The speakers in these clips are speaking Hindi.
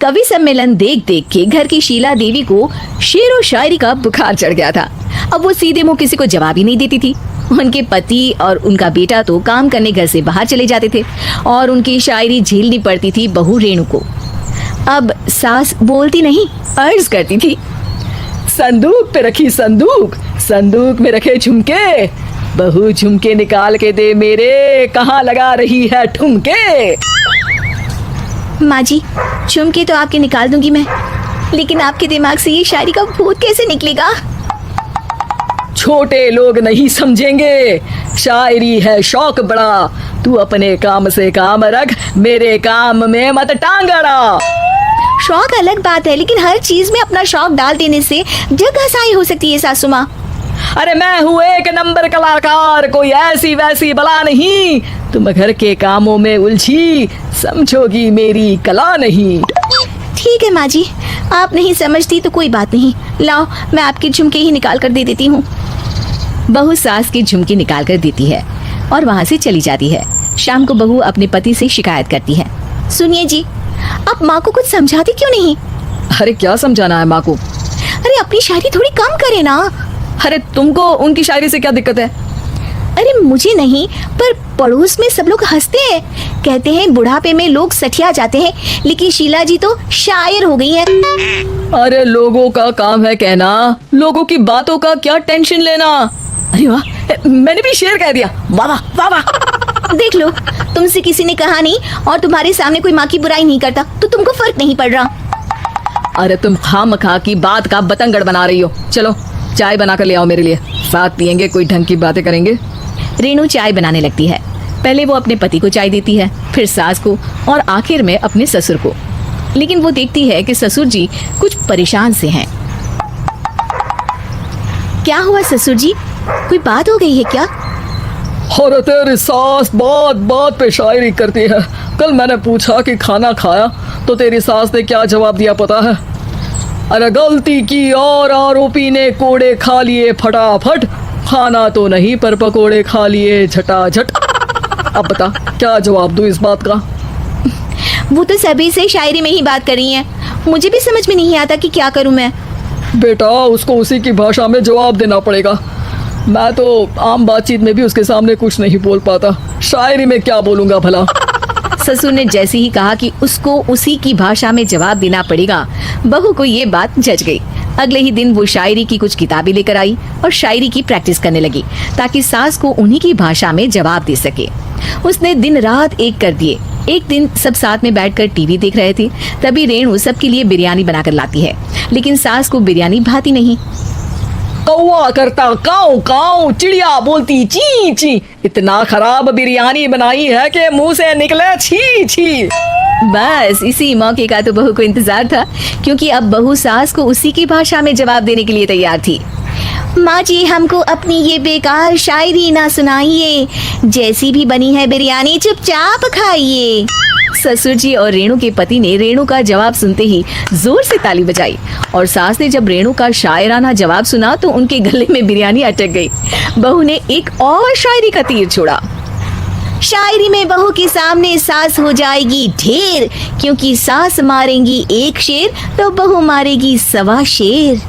कवि सम्मेलन देख देख के घर की शीला देवी को शेर व शायरी का बुखार चढ़ गया था। अब वो सीधे मुंह किसी को जवाब ही नहीं देती थी। उनके पति और उनका बेटा तो काम करने घर से बाहर चले जाते थे और उनकी शायरी झेलनी पड़ती थी बहू रेणु को। अब सास बोलती नहीं, अर्ज करती थी, संदूक पे रखी संदूक, संदूक में रखे झुमके, बहू झुमके निकाल के दे मेरे, कहाँ लगा रही है ठुमके। माँ जी, झुमके तो आपके निकाल दूंगी मैं, लेकिन आपके दिमाग से ये शायरी का भूत कैसे निकलेगा? छोटे लोग नहीं समझेंगे, शायरी है शौक बड़ा, तू अपने काम से काम रख, मेरे काम में मत टांग अड़ा। शौक अलग बात है, लेकिन हर चीज में अपना शौक डाल देने से जग हंसाई हो सकती है सासू माँ। अरे मैं हूँ एक नंबर कलाकार, कोई ऐसी वैसी बला नहीं, तुम घर के कामों में उलझी, समझोगी मेरी कला नहीं। ठीक है माँ जी, आप नहीं समझती तो कोई बात नहीं, लाओ मैं आपके झुमके ही निकाल कर दे देती हूँ। बहू सास की झुमकी निकाल कर देती है और वहाँ से चली जाती है। शाम को बहू अपने पति से शिकायत करती है, सुनिए जी, आप माँ को कुछ समझाते क्यों नहीं? अरे क्या समझाना है माँ को? अरे अपनी शायरी थोड़ी कम करे ना। अरे तुमको उनकी शायरी से क्या दिक्कत है? अरे मुझे नहीं, पर पड़ोस में सब लोग हंसते हैं, कहते हैं बुढ़ापे में लोग सठिया जाते हैं, लेकिन शीला जी तो शायर हो गई है। अरे लोगों का काम है कहना, लोगों की बातों का क्या टेंशन लेना। अरे वाह, मैंने भी शेर कह दिया, वाह वाह वाह वाह। देख लो, तुमसे किसी ने कहा नहीं और तुम्हारे सामने कोई माँ की बुराई नहीं करता तो तुमको फर्क नहीं पड़ रहा। अरे तुम खामखा की बात का बतंगड़ बना रही हो। चलो चाय बना कर ले आओ मेरे लिए, साथ पियेंगे, कोई ढंग की बातें करेंगे। रेणु चाय बनाने लगती है। पहले वो अपने पति को चाय देती है, फिर सास को और आखिर में अपने ससुर को। लेकिन वो देखती है कि ससुर जी कुछ परेशान से हैं। क्या हुआ ससुर जी, कोई बात हो गई है क्या? अरे तेरी सास बात बात पे शायरी करती है। कल मैंने पूछा कि खाना खाया तो तेरी सास ने क्या जवाब दिया पता है? अरे गलती की और आरोपी ने कोड़े खा लिए फटाफट, खाना तो नहीं पर पकोड़े खा लिए झटाझट। अब बता क्या जवाब दूं इस बात का? वो तो सभी से शायरी में ही बात कर रही हैं, मुझे भी समझ में नहीं आता कि क्या करूं मैं। बेटा उसको उसी की भाषा में जवाब देना पड़ेगा। मैं तो आम बातचीत में भी उसके सामने कुछ नहीं बोल पाता, शायरी में क्या बोलूंगा भला। ससुर ने जैसे ही कहा कि उसको उसी की भाषा में जवाब देना पड़ेगा, बहू को ये बात जच गई। अगले ही दिन वो शायरी की कुछ किताबें लेकर आई और शायरी की प्रैक्टिस करने लगी ताकि सास को उन्हीं की भाषा में जवाब दे सके। उसने दिन रात एक कर दिए। एक दिन सब साथ में बैठकर टीवी देख रहे थे, तभी रेणु सबके लिए बिरयानी बनाकर लाती है, लेकिन सास को बिरयानी भाती नहीं। कौवा करता काऊ काऊ, चिड़िया बोलती ची ची, इतना खराब बिरयानी बनाई है कि मुंह से निकले छी छी। बस इसी मौके का तो बहू को इंतजार था, क्योंकि अब बहू सास को उसी की भाषा में जवाब देने के लिए तैयार थी। माँ जी, हमको अपनी ये बेकार शायरी ना सुनाइए, जैसी भी बनी है बिरयानी चुपचाप खाइए। ससुर जी और रेणु के पति ने रेणु का जवाब सुनते ही जोर से ताली बजाई और सास ने जब रेणु का शायराना जवाब सुना तो उनके गले में बिरयानी अटक गई। बहू ने एक और शायरी का तीर छोड़ा। शायरी में बहू के सामने सास हो जाएगी ढेर, क्योंकि सास मारेंगी एक शेर तो बहू मारेगी 1.25 शेर।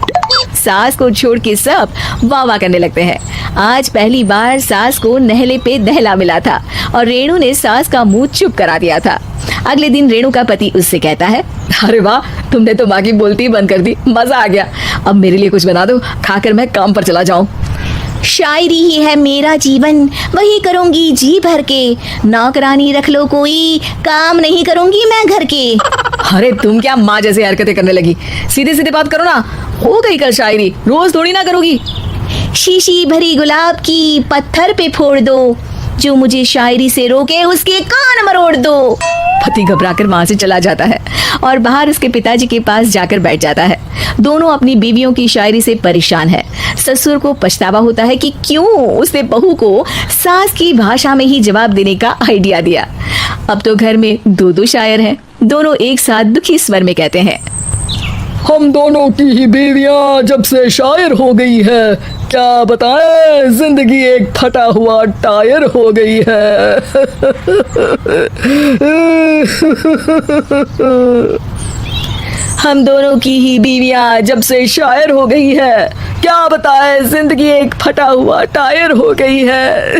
सास को छोड़ के सब वाह वाह करने लगते हैं। आज पहली बार सास को नहले पे दहला मिला था और रेणु ने सास का मुंह चुप करा दिया था। अगले दिन रेणु का पति उससे कहता है, अरे वाह, तुमने तो माँ की बोलती बंद कर दी, मजा आ गया। अब मेरे लिए कुछ बना दो, खाकर मैं काम पर चला जाऊं। शायरी ही है मेरा जीवन, वही करूंगी जी भर के, नौकरानी रख लो कोई, काम नहीं करूंगी मैं घर के। अरे तुम क्या माँ जैसी हरकतें करने लगी, सीधे सीधे बात करो ना। हो गई कल शायरी, रोज थोड़ी ना करोगी। शीशी भरी गुलाब की पत्थर पे फोड़ दो, जो मुझे शायरी से रोके उसके कान मरोड़ दो। पति घबराकर वहां से चला जाता है और बाहर उसके पिताजी के पास जाकर बैठ जाता है। दोनों अपनी बीवियों की शायरी से परेशान है। ससुर को पछतावा होता है कि क्यों उसने बहू को सास की भाषा में ही जवाब देने का आइडिया दिया। अब तो घर में 2 शायर हैं। दोनों एक साथ दुखी स्वर में कहते हैं, हम दोनों की ही बीवियां जब से शायर हो गई है, क्या बताएं, जिंदगी एक फटा हुआ टायर हो गई है। हम दोनों की ही बीवियां जब से शायर हो गई है, क्या बताए, जिंदगी एक फटा हुआ टायर हो गई है।